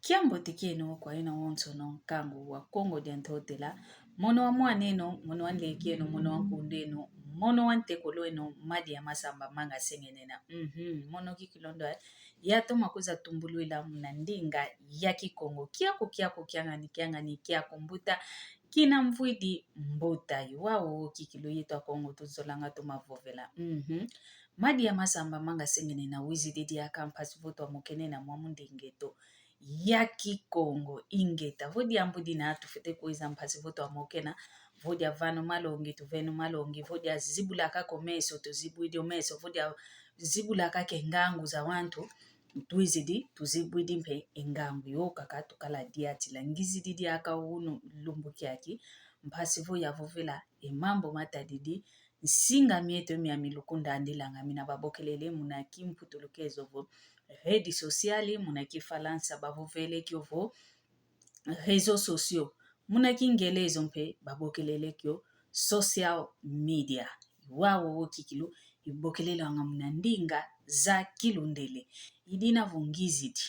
Kiambo tekeno kwa ina wonso no kangu wa Kongo diantotela mono wa mwaneno mono wa lekeno mono wa kundeno mono wa ntekolo madi ya masamba manga sengenena mono kikilondo ya to makuza tumbulu ila mnandinga ya kikongo kiako kiangani kiako mbuta kina mvuidi mbuta iwao kikilo yetu Kongo tuzolanga to mavovela madi ya masamba manga sengenena wizidi ya kampasi voto mokene na mwamundingeto ya kikongo ingeta vodi ambudi na tufete kuiza mpasi voto amokena vodi avano malongi tuvenu malongi vodi azibula kako meso tuzibwidi meso vodi azibula kake ngangu za wantu tuizidi tuzibwidi mpe engangu yoka katukala diati la ngizidi diaka unu lumbu kiaki mpasi vo ya vovela emambo matadidi nsinga mieto miamilukunda andilanga mina babokelele muna kimputulukezo vo redi sociali muna kifalansa bavovele kyovo réseaux sociaux muna kingelezo mpe babokelele kyo social media wawo wokikilu ibokelele wanga muna ndinga za kilundele idina vungizidi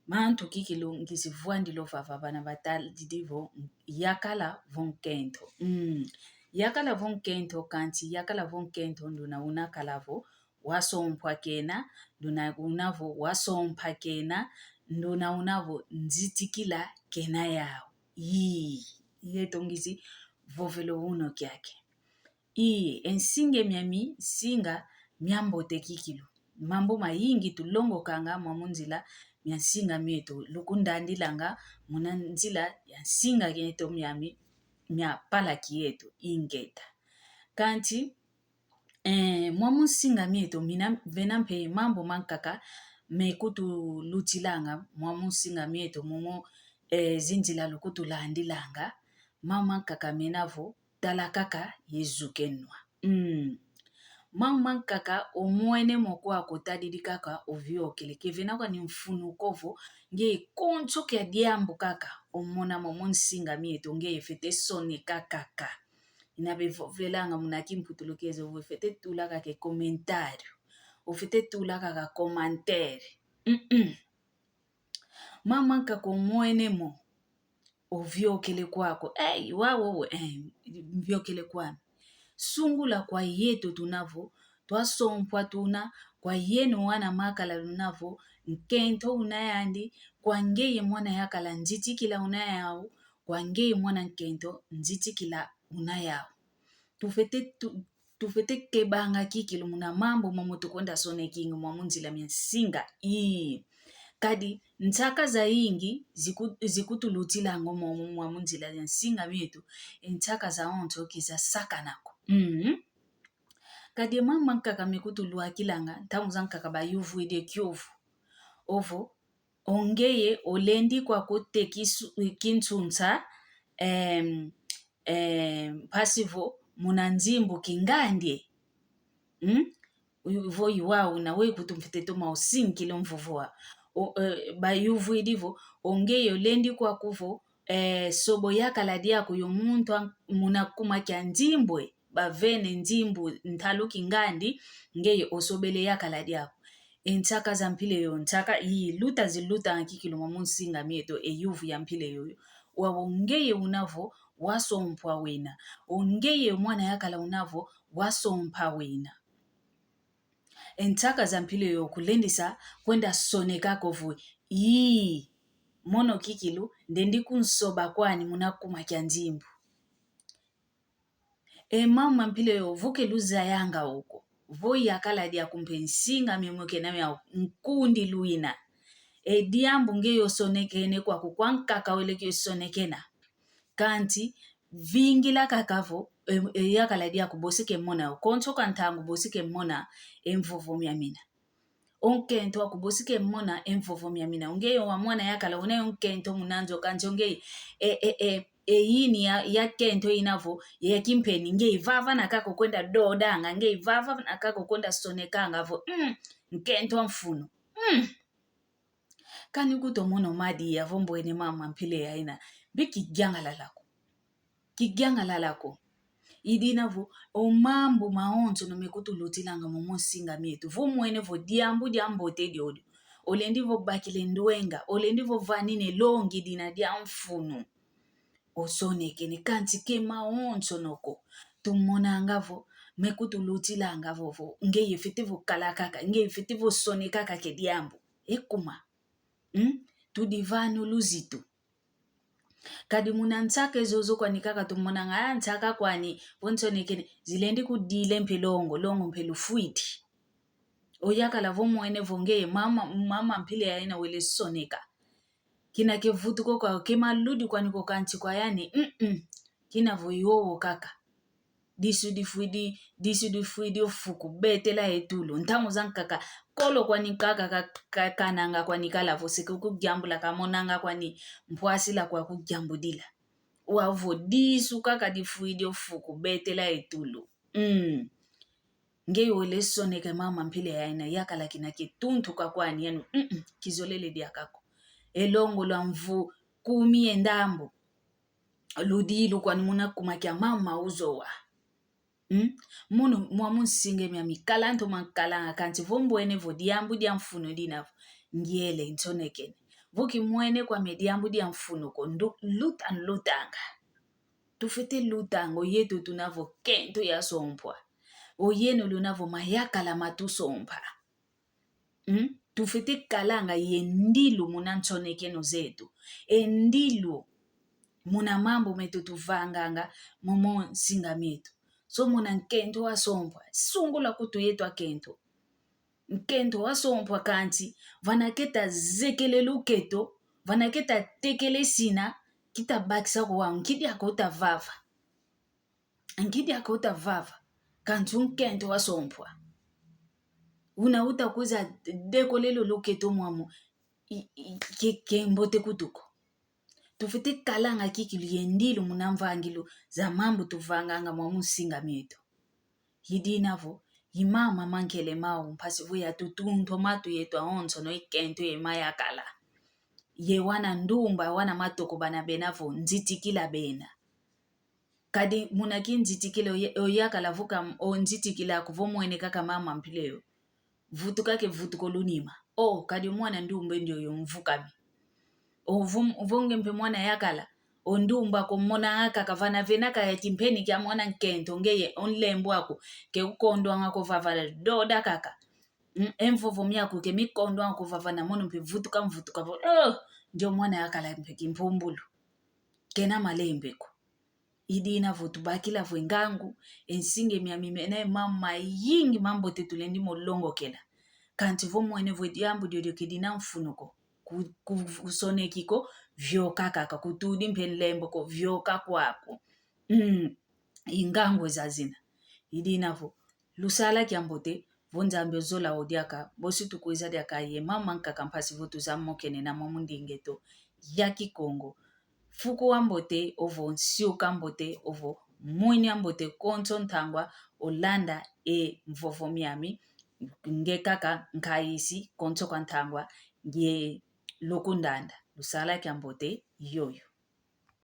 mantu kikilu ngisi vuandilo vava bana batal didivo yakala vonkento yakala vonkento kanti yakala vonkento nduna unakalavo wasompwa kena nduna unavo wasompha kena nduna unavo nzitikila kena yao tongisi vovelo uno kyake ensinge miami singa miambote kikilu mambo mayingi tulongo kanga mwamunzila miansinga mieto lukundandilanga munanzila ya singa keneto miami mia palaki yetu ingeta kanti mwamunsinga mieto mina venampe mambo mankaka mekutu lutilanga mwamunsinga mieto mumo zinzila lukutu landilanga mama kaka menavo talakaka yezukenwa mama kaka omwene moko akotadidi kaka ovio keleke venakwa ni mfunukovo nge koncho kya diambo kaka omona mwamunsinga mieto nge fete sone kaka inabe velanga munaki mputulukezo vefete tulaka ke komentario ofete tulaka ka commentaire mama kaka omwene mo ovyokele kwako wawo mvyokele kwami sungula kwa yetu tunavo twasompwa tuna kwa yenu wana makala lunavo nkento unayandi kwa ngeye mwana yakala nzitikila unayao kwa ngeye mwana nkento nzitikila unayao tufete kebanga kikilu muna mambo mamutukonda sone kingi mwamunzila miansinga kadi ntaka za ingi zikutulutila ngomo mwamunzila miansinga mietu ntaka za onto kiza sakanako kadi mama nkaka mekutulua kilanga tamu zankaka bayuvu ide kyovu ovo ongeye olendi kwa kote kintunza pasivo munanzimbu kingandie vo iwao na we kutumfiteto mausinkilo mvuvoa bayuvu idivo ongeye olendi kwa kuvo sobo yakaladi yako yomuntu munakuma kya nzimbwe bavene nzimbu nthaluki ngandi ngeye osobele yakaladi yako entaka za mpile yo ntaka luta ziluta nkikilo mwamunsinga mieto eyuvu ya mpile yoyo wawongeye unavo wasompwa wena ongeye mwana yakala unavo wasompha wena entaka za mpile yo kulendisa kwenda sonekako vu mono kikilu ndendi kunsoba kwani munakuma kya nzimbu mama mpile yo vuke luza yanga huko voi yakala dia kumpensinga mimoke na ya nkundi luina diambu ngeyo sonekene kwa kukwankaka weleke sonekena kanti vingila kakavo yakala dia kubosike mona konto kantangu bosike mona emvovo miamina onkento akubosike mona emvovo miamina ungeyo wa mwana yakala unayo nkento munanzo kanjo ngeye yini ya kento inavo ya kimpeni nge vava nakako kwenda dodanga nge vava nakako kwenda sonekanga vo nkento mfuno kani kutomono madi ya vombo ene mama mpile ya ina biki kigyanga lalako idinavo omambo maonzo no mekutu lutilanga momonsinga mietu vo mwene vo diambo te diodio ole ndivo bakile ndwenga ole ndivo vanine longi dina dia mfunu osonekene kanti ke maonso noko tumona ngavo mekutulutila ngavovo ngeye fitivo kalakaka ngeye fitivo sonekaka ke diambu ekuma tudivanu luzitu kadi muna ntsaka ezozo kwani kaka tumona nga ntsaka kwani vonsonekene zilendi kudile mpelongo longo mpelu fuiti oyaka la vomwene vongeye mama mpile ya ina wele soneka kina kevutuko kwa kemaludi kwani kokanti kwa yani kina voyowo kaka disu difuidi ofuku betela etulo ntamu zankaka kolo kwani kaka kananga kwani kala vosike kugyambula kamonanga kwani mpwasila kwa kugyambudila wavo disu kaka difuidi ofuku betela etulo ngeyo le soneke mama mpile ya ina yakala kina kituntu kakwani yanu kizolele diakako elongo lwa mvu kumie ndambo ludilu kwani muna kumakia mama uzowa munu mwamunsinge mya mikala nto mankala kanti vombwene vo diambu dia mfuno dinavo ngiele ntonekene voki mwene kwa mediambu dia mfuno ko lutanga tufete lutango yetu tunavo kento ya sompwa oyeno lunavo mayaka la matusompa tufete kalanga yendilu muna ntonekeno zetu endilu muna mambo metu tuvanganga momo singa metu so muna nkento wa sompwa sungula kutu yetu akento nkento wa sompwa kanti vanaketa zekele luketo vanaketa tekele sina kita bakisa kwa nkidi akota vava kanti nkento wa sompwa unauta kuza dekolelo luketo mwamu mbote kutuko tufite kalanga kikilu yendilu munamvangilu za mambo tuvanganga mwamusinga metu hidinavo himama mankele mau mpasi vuya tutunto matu yetu aonso no ikento yemaya kala ye wana ndumba wana matoko bana benavo nzitikila bena kadi munaki nzitikila oyakala vuka nzitikila kuvomwene kaka mama mpileo vutukake vutuko lunima kadi mwana ndumbe ndio yomvukami uvunge mpe mwana yakala ondumba kumona aka kavana venaka ya timpeni kya mwana nkento ngeye onlembo ako ke ukondo ngako vavala doda kaka emvovo myako ke mikondo ngako vavana mono mpe vutuka ndio mwana yakala mpe kimpumbulu kena malembeko idina votu bakila vwengangu ensinge myamime mama yingi mambo tetulendi molongo kela kanti vomwene vwediambu dio kidina mfunuko kusonekiko vyoka kaka kutudi mpenlembo ko vyoka kwako ingango zazina idinavo lusala kyambote vonzambe zola odiaka bosi tukuiza diaka ye mama nkaka mpasi votu za mokene na momundingeto yaki Kongo fuku ambote ovo nsiuka ambote ovo mwini ambote konto ntangwa olanda mvovo miami nge kaka nkaisi konto kwa ntangwa nge lokundanda lusala kyambote yoyo